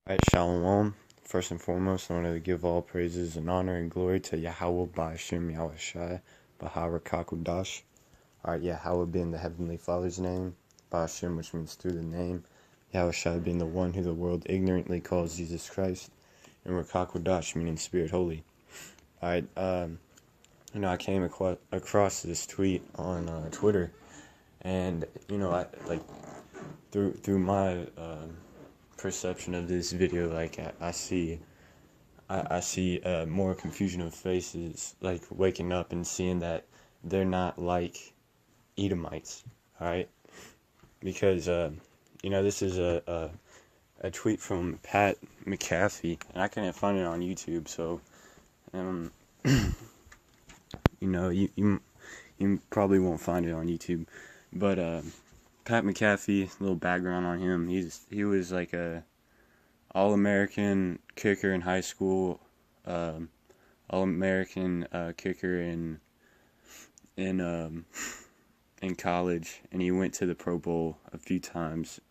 Alright, Shalom. First and foremost, I want to give all praises and honor and glory to Yahweh Ba'ashem Yahushai Bahara. Alright, Yahweh being the Heavenly Father's name, Ba'ashem, which means through the name, Yahushai being the one who the world ignorantly calls Jesus Christ, and Rakakudash meaning Spirit Holy. Alright, I came across this tweet on Twitter, and, through my perception of this video, I see more confusion of faces, like waking up and seeing that they're not like Edomites, alright? Because this is a tweet from Pat McAfee, and I couldn't find it on YouTube, so you probably won't find it on YouTube, but Pat McAfee, a little background on him. He was like a All-American kicker in high school, All-American kicker in college, and he went to the Pro Bowl a few times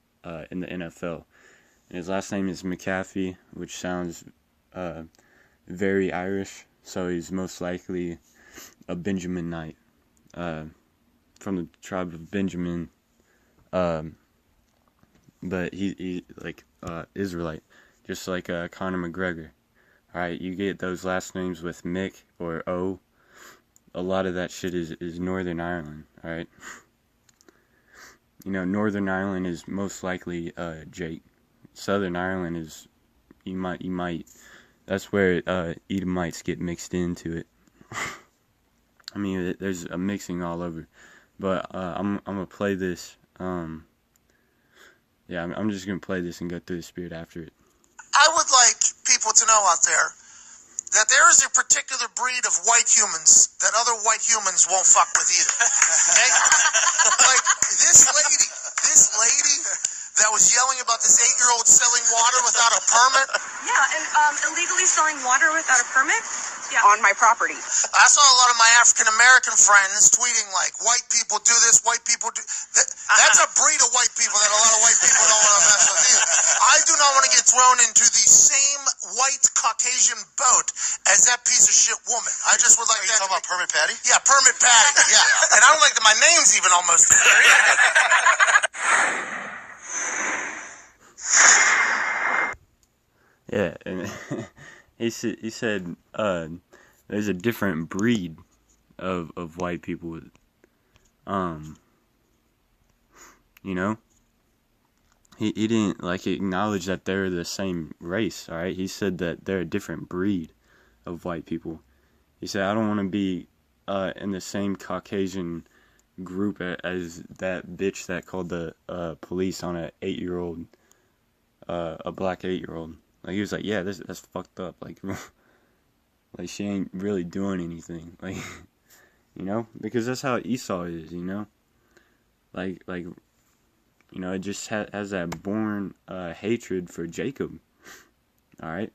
in the NFL. And his last name is McAfee, which sounds very Irish, so he's most likely a Benjaminite, from the tribe of Benjamin. But he Israelite, just like Conor McGregor. Alright, you get those last names with Mick or O. A lot of that shit is Northern Ireland, alright? Northern Ireland is most likely Jake. Southern Ireland is, you might, that's where Edomites get mixed into it. I mean, there's a mixing all over. But I'm gonna play this. I'm just gonna play this and go through the spirit after it. I would like people to know out there that there is a particular breed of white humans that other white humans won't fuck with either. Okay? Like this lady that was yelling about this 8-year-old selling water without a permit. Yeah, and illegally selling water without a permit? Yeah. On my property. I saw a lot of my African American friends tweeting like, white people do this, white people do that. That's a breed of white people that a lot of white people don't want to mess with either. I do not want to get thrown into the same white Caucasian boat as that piece of shit woman. I just would like that. Are you talking about Permit Patty? Yeah, Permit Patty. Yeah. And I don't like that my name's even almost there. Yeah, and he said there's a different breed of white people. He didn't acknowledge that they're the same race. All right, he said that they're a different breed of white people. He said, I don't want to be in the same Caucasian group as that bitch that called the police on a 8-year-old, a black 8-year-old. Like, he was like, yeah, that's fucked up. Like she ain't really doing anything. Because that's how Esau is, it just has that born hatred for Jacob. All right.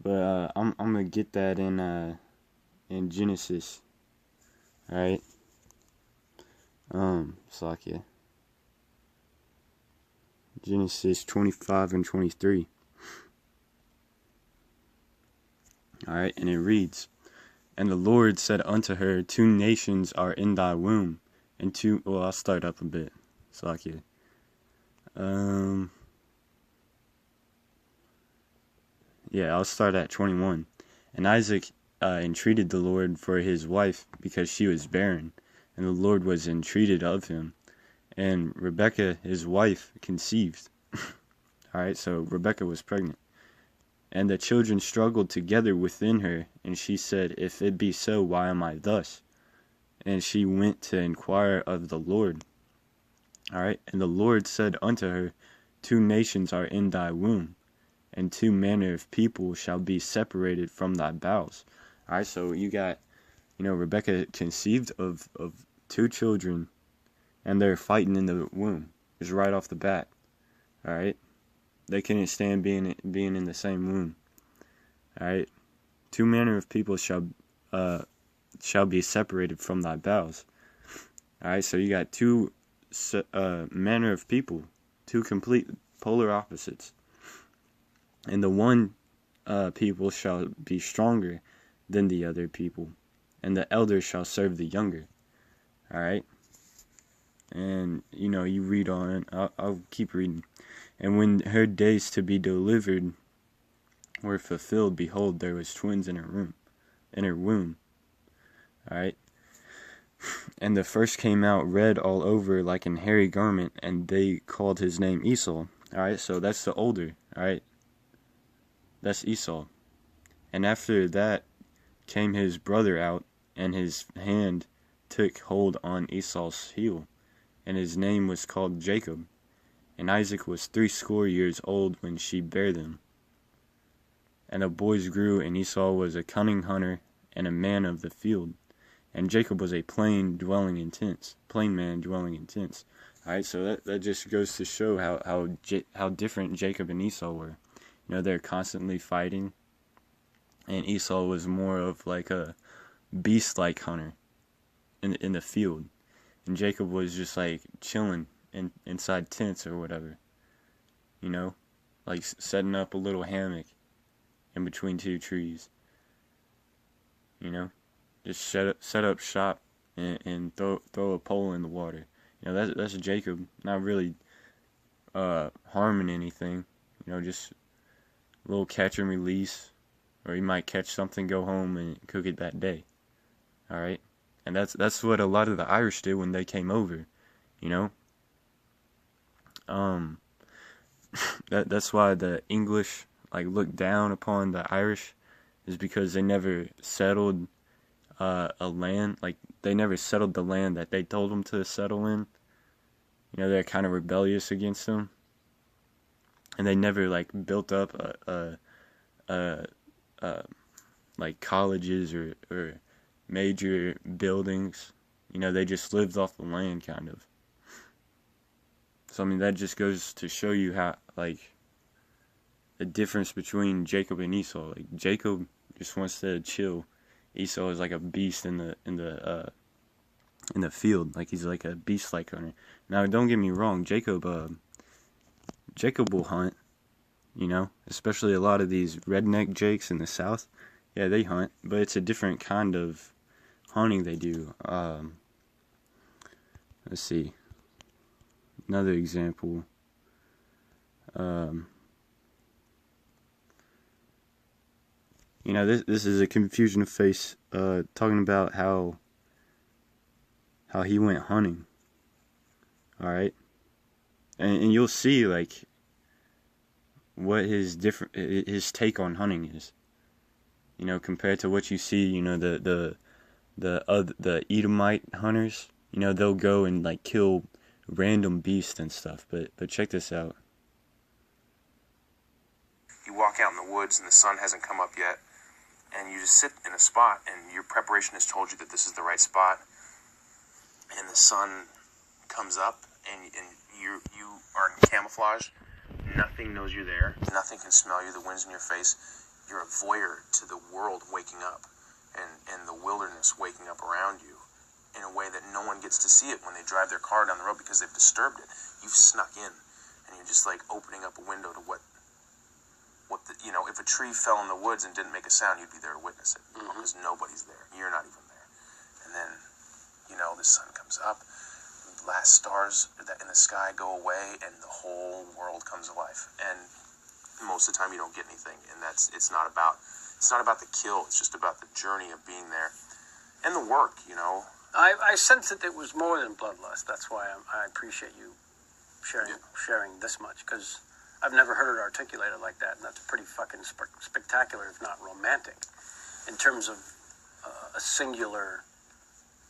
But I'm gonna get that in Genesis. All right. Slakia. Genesis 25 and 23. Alright, and it reads, And the Lord said unto her, 2 nations are in thy womb, and 2... Well, I'll start up a bit. Slakia. I'll start at 21. And Isaac entreated the Lord for his wife, because she was barren, and the Lord was entreated of him. And Rebekah, his wife, conceived. Alright, so Rebekah was pregnant. And the children struggled together within her, and she said, If it be so, why am I thus? And she went to inquire of the Lord. Alright, and the Lord said unto her, 2 nations are in thy womb, and 2 manner of people shall be separated from thy bowels. Alright, so you got, Rebekah conceived of 2 children, and they're fighting in the womb, just right off the bat. All right, they couldn't stand being in the same womb. All right, 2 manner of people shall be separated from thy bowels. All right, so you got 2 manner of people, 2 complete polar opposites. And the one people shall be stronger than the other people, and the elder shall serve the younger. Alright? And, you read on. I'll keep reading. And when her days to be delivered were fulfilled, behold, there was twins in her womb. Alright? And the first came out red all over like an hairy garment, and they called his name Esau. Alright, so that's the older. Alright? That's Esau. And after that came his brother out, and his hand took hold on Esau's heel, and his name was called Jacob. And Isaac was 80 years old when she bare them. And the boys grew, and Esau was a cunning hunter and a man of the field. And Jacob was a plain man dwelling in tents. Alright, so that just goes to show how different Jacob and Esau were. They're constantly fighting. And Esau was more of like a beast-like hunter in the field. And Jacob was just like chilling inside tents or whatever. Like setting up a little hammock in between two trees. Just set up shop and throw a pole in the water. That's Jacob, not really harming anything. Just a little catch and release, or he might catch something, go home and cook it that day. All right, and that's what a lot of the Irish did when they came over. That's why the English looked down upon the Irish, is because they never settled a land, they never settled the land that they told them to settle in. They're kind of rebellious against them, and they never built up colleges or major buildings. They just lived off the land, kind of. So that just goes to show you how the difference between Jacob and Esau. Jacob just wants to chill. Esau is like a beast in the field. He's like a beast-like hunter. Now, don't get me wrong. Jacob will hunt. Especially a lot of these redneck Jakes in the South. Yeah, they hunt, but it's a different kind of hunting they do. Let's see. Another example. This is a confusion of face, talking about how he went hunting. Alright? And you'll see, what his take on hunting is. Compared to what you see, the Edomite hunters, they'll go and, kill random beasts and stuff. But check this out. You walk out in the woods and the sun hasn't come up yet, and you just sit in a spot, and your preparation has told you that this is the right spot, and the sun comes up, and you are in camouflage. Nothing knows you're there. Nothing can smell you. The wind's in your face. You're a voyeur to the world waking up, and the wilderness waking up around you in a way that no one gets to see it when they drive their car down the road because they've disturbed it. You've snuck in, and you're just opening up a window to what if a tree fell in the woods and didn't make a sound, you'd be there to witness it, because nobody's there. You're not even there. And then, the sun comes up, the last stars in the sky go away, and the whole world comes alive. And most of the time you don't get anything, and it's not about the kill, it's just about the journey of being there and the work. I sense that it was more than bloodlust. That's why I appreciate you sharing this much, because I've never heard it articulated like that, and that's pretty fucking spectacular, if not romantic, in terms of a singular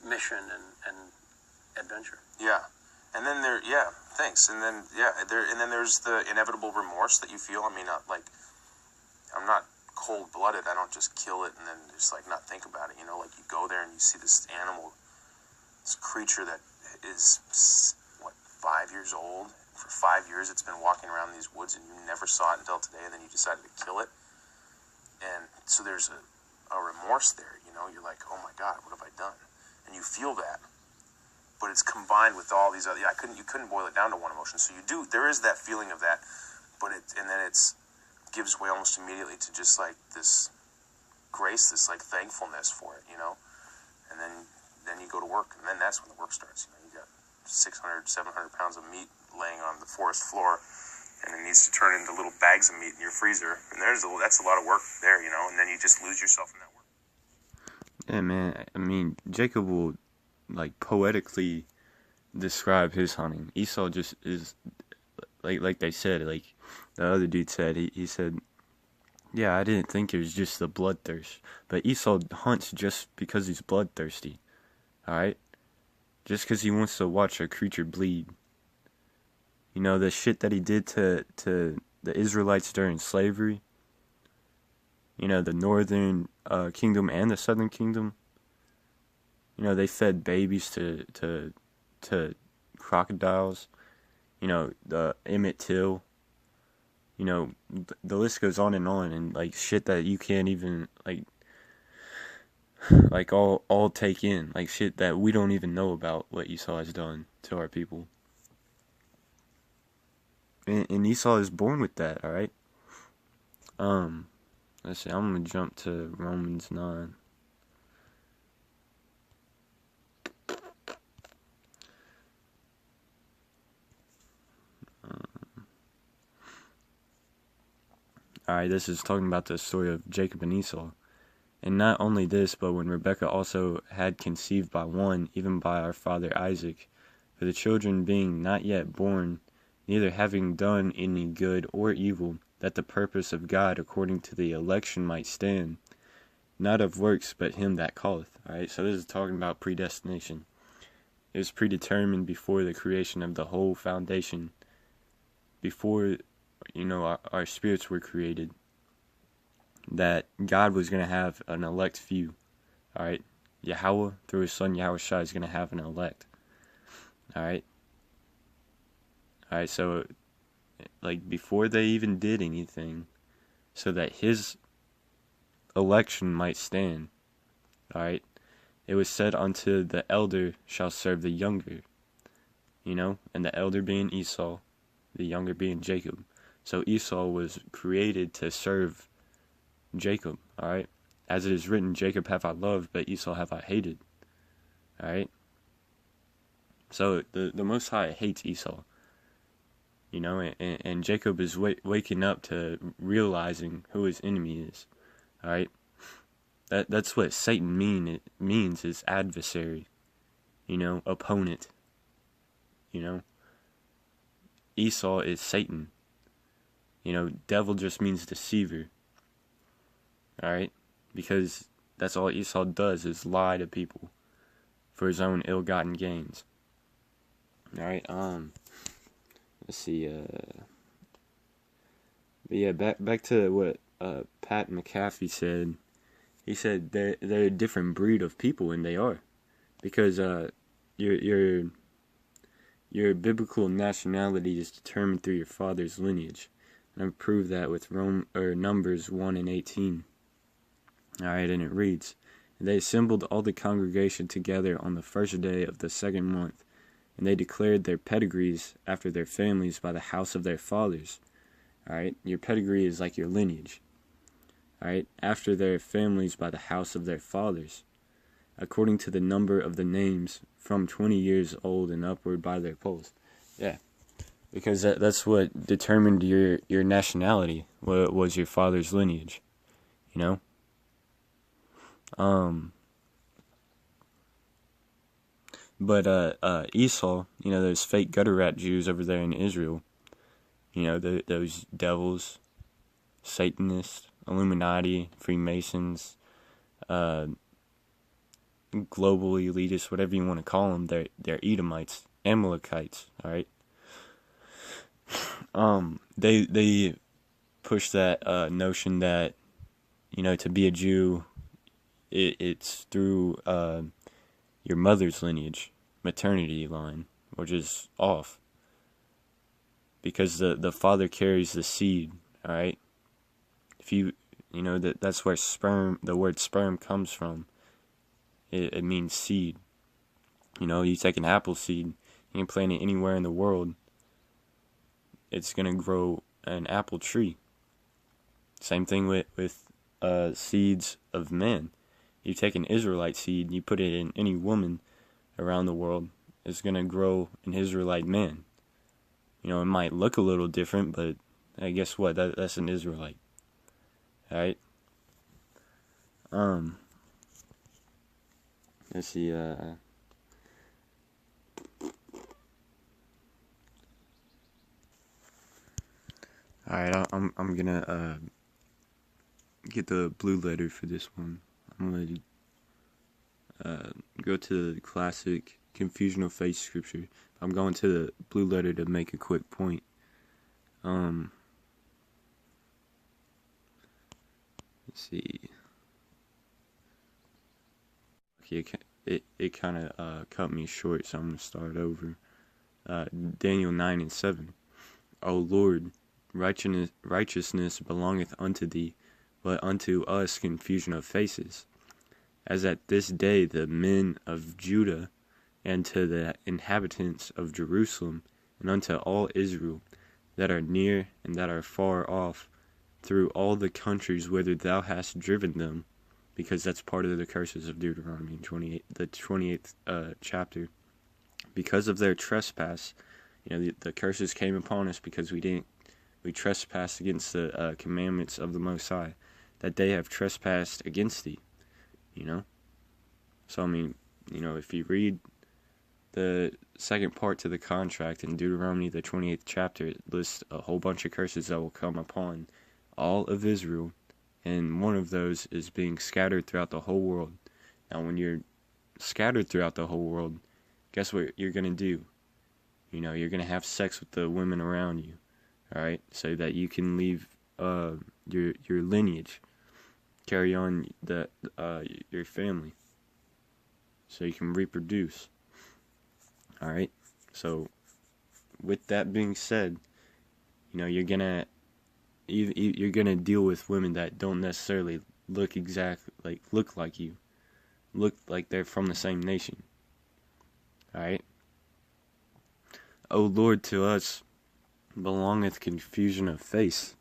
mission and adventure. Yeah, and then thanks. And then there's the inevitable remorse that you feel. I'm not cold-blooded. I don't just kill it and then just not think about it. You go there and you see this animal, this creature that is 5 years old. For 5 years it's been walking around these woods, and you never saw it until today, and then you decided to kill it. And so there's a remorse there. You're like, oh my God, what have I done? And you feel that. but it's combined with all these other. Yeah, you couldn't boil it down to one emotion. So there is that feeling of that, and then it's gives way almost immediately to just like this grace, this like thankfulness for it, and then you go to work, and then that's when the work starts. You got 600, 700 pounds of meat laying on the forest floor, and it needs to turn into little bags of meat in your freezer, and that's a lot of work there, and then you just lose yourself in that work. Yeah, man. I mean, Jacob will like poetically describe his hunting. Esau just is like they said, like the other dude said. He said, yeah, I didn't think it was just the bloodthirst, but Esau hunts just because he's bloodthirsty. All right, just because he wants to watch a creature bleed. The shit that he did to the Israelites during slavery. The northern kingdom and the southern kingdom. They fed babies to crocodiles. The Emmett Till. The list goes on, and like shit that you can't even like all take in, like shit that we don't even know about what Esau has done to our people. And Esau is born with that, all right? Let's see, I'm going to jump to Romans 9. Alright, this is talking about the story of Jacob and Esau. And not only this, but when Rebekah also had conceived by one, even by our father Isaac, for the children being not yet born, neither having done any good or evil, that the purpose of God according to the election might stand, not of works, but him that calleth. Alright, so this is talking about predestination. It was predetermined before the creation of the whole foundation, before, our spirits were created, that God was going to have an elect few. Alright, Yahweh, through his son Yahushua, is going to have an elect. Alright, so like before they even did anything, so that his election might stand. Alright, it was said unto the elder shall serve the younger, and the elder being Esau, the younger being Jacob. So Esau was created to serve Jacob. Alright, as it is written, Jacob have I loved, but Esau have I hated. Alright, so the Most High hates Esau. And Jacob is waking up to realizing who his enemy is. Alright? That's what Satan means is adversary. Opponent. Esau is Satan. Devil just means deceiver. Alright? Because that's all Esau does is lie to people for his own ill-gotten gains. Alright, let's see, but yeah, back to what Pat McAfee said. He said they're a different breed of people, and they are, because your biblical nationality is determined through your father's lineage, and I've proved that with Numbers 1:18. All right, and it reads, "And they assembled all the congregation together on the first day of the second month, and they declared their pedigrees after their families by the house of their fathers." Alright, your pedigree is like your lineage. Alright, after their families by the house of their fathers, according to the number of the names, from 20 years old and upward by their polls. Yeah, because that's what determined your nationality, what was your father's lineage. But Esau, those fake gutter rat Jews over there in Israel, those devils, Satanists, Illuminati, Freemasons, global elitists, whatever you want to call them, they're Edomites, Amalekites, alright? They push that notion that, to be a Jew, it's through your mother's lineage, maternity line, which is off. Because the father carries the seed, alright? If that's where the word sperm comes from. It means seed. You know, you take an apple seed, you can plant it anywhere in the world, it's going to grow an apple tree. Same thing with seeds of men. You take an Israelite seed, you put it in any woman around the world, it's going to grow an Israelite man. You know, it might look a little different, but guess what? That's an Israelite. Alright? Let's see, alright, I'm gonna get the blue letter for this one. I'm gonna go to the classic confusion of faith scripture. I'm going to the blue letter to make a quick point. Let's see. Okay, it kind of cut me short, so I'm gonna start over. Daniel 9:7. O Lord, righteousness belongeth unto thee, but unto us confusion of faces. As at this day the men of Judah, and to the inhabitants of Jerusalem, and unto all Israel, that are near and that are far off, through all the countries whither thou hast driven them, because that's part of the curses of Deuteronomy 28, the 28th chapter. Because of their trespass, you know, the curses came upon us because we trespassed against the commandments of the Most High, that they have trespassed against thee, you know. So, I mean, you know, if you read the second part to the contract in Deuteronomy, the 28th chapter, it lists a whole bunch of curses that will come upon all of Israel, and one of those is being scattered throughout the whole world. Now, when you're scattered throughout the whole world, guess what you're going to do? You know, you're going to have sex with the women around you, alright? So that you can leave your lineage, carry on your family, so you can reproduce. Alright? So, with that being said, you know, you're gonna deal with women that don't necessarily look like you, look like they're from the same nation. Alright? O Lord, to us belongeth confusion of face,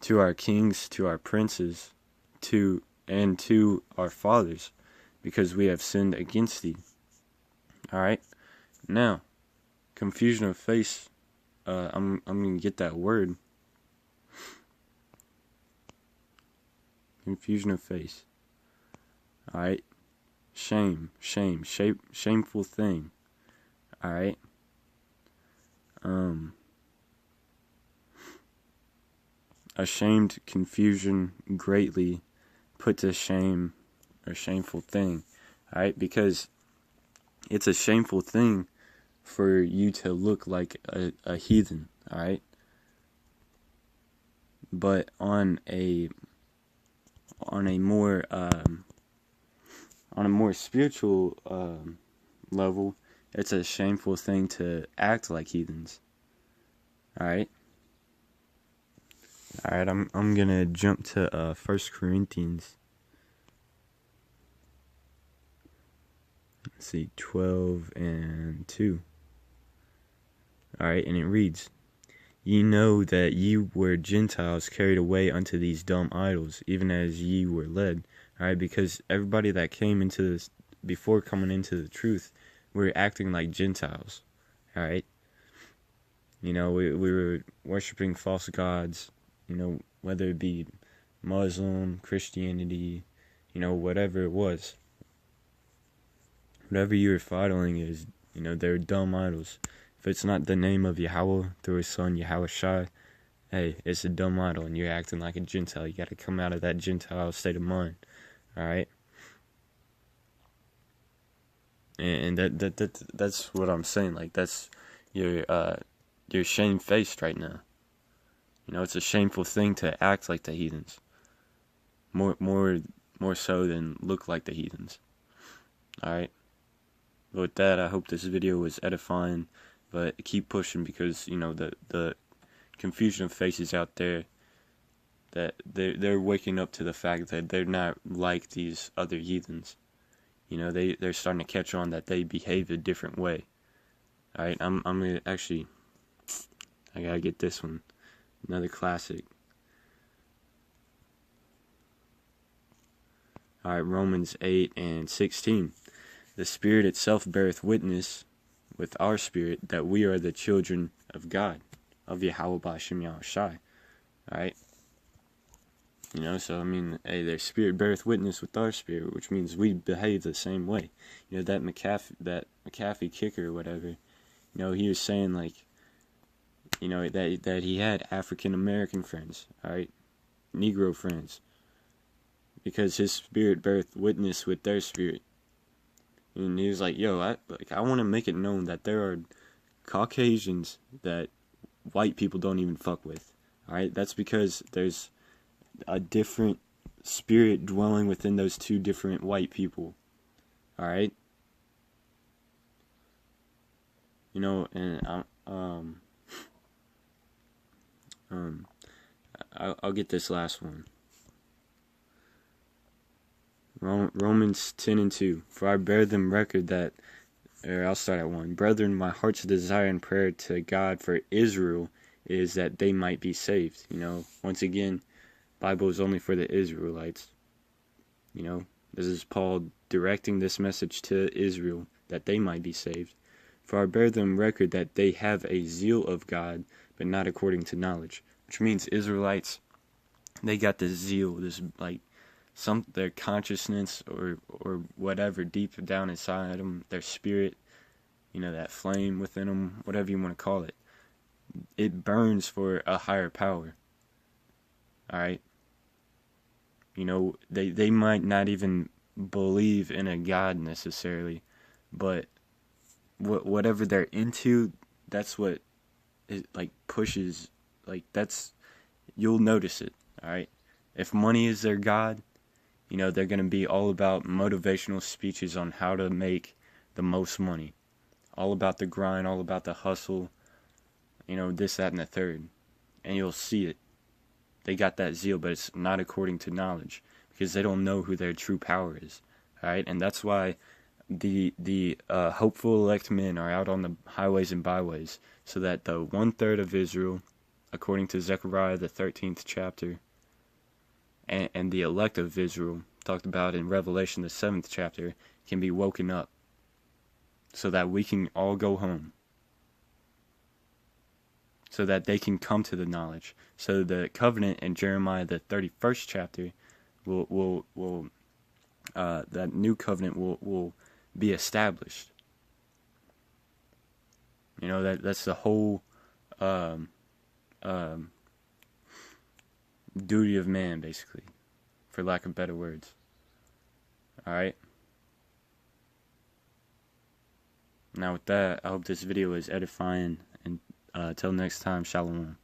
to our kings, to our princes, and to our fathers, because we have sinned against thee. Alright? Now, confusion of face, I'm gonna get that word. Confusion of face. Alright? Shameful thing. Alright? Ashamed, confusion, greatly, put to shame, or shameful thing. Alright? Because it's a shameful thing for you to look like a heathen, alright? But on a more spiritual level, it's a shameful thing to act like heathens. Alright? Alright, I'm gonna jump to 1 Corinthians. Let's see, 12:2. Alright, and it reads, Ye know that ye were Gentiles carried away unto these dumb idols, even as ye were led. Alright, because everybody that came into this, before coming into the truth, we were acting like Gentiles. Alright? You know, we were worshiping false gods, you know, whether it be Muslim, Christianity, you know, whatever it was. Whatever you were following is, you know, they're dumb idols. If it's not the name of Yahweh through his son, Yahweh Shai, hey, it's a dumb idol and you're acting like a Gentile. You gotta come out of that Gentile state of mind. Alright? And that's what I'm saying. Like, that's, you're shamefaced right now. You know, it's a shameful thing to act like the heathens. More so than look like the heathens. Alright? But with that, I hope this video was edifying. But keep pushing, because, you know, the confusion of faces out there, that they're waking up to the fact that they're not like these other heathens. You know, they're starting to catch on that they behave a different way. All right, I'm gonna actually, I gotta get this one, another classic. All right, Romans 8:16. The Spirit itself beareth witness with our spirit that we are the children of God, of Yahweh B'Shem Yahushai. All right. You know, so I mean, hey, their spirit beareth witness with our spirit, which means we behave the same way. You know, that McAfee kicker or whatever, you know, he was saying, like, you know, that he had African American friends, alright, Negro friends, because his spirit beareth witness with their spirit. And he was like, yo, I want to make it known that there are Caucasians that white people don't even fuck with, alright? That's because there's a different spirit dwelling within those two different white people. Alright? You know, and I'll get this last one. Romans 10:2. For I bear them record that, or I'll start at 1. Brethren, my heart's desire and prayer to God for Israel is that they might be saved. You know, once again, Bible is only for the Israelites. You know, this is Paul directing this message to Israel that they might be saved. For I bear them record that they have a zeal of God, but not according to knowledge. Which means Israelites, they got this zeal, this like their consciousness or whatever deep down inside them, their spirit, you know, that flame within them, whatever you want to call it. It burns for a higher power. Alright? You know, they might not even believe in a God necessarily, but whatever they're into, that's what it like pushes, like that's, you'll notice it, alright? If money is their God, you know, they're going to be all about motivational speeches on how to make the most money. All about the grind, all about the hustle, you know, this, that, and the third. And you'll see it. They got that zeal, but it's not according to knowledge, because they don't know who their true power is. Alright? And that's why the hopeful elect men are out on the highways and byways, so that the 1/3 of Israel, according to Zechariah the 13th chapter, and the elect of Israel, talked about in Revelation the 7th chapter, can be woken up, so that we can all go home. So that they can come to the knowledge. So the covenant in Jeremiah the 31st chapter will that new covenant will be established. You know, that's the whole duty of man, basically, for lack of better words. Alright? Now with that, I hope this video is edifying, and till next time, shalom.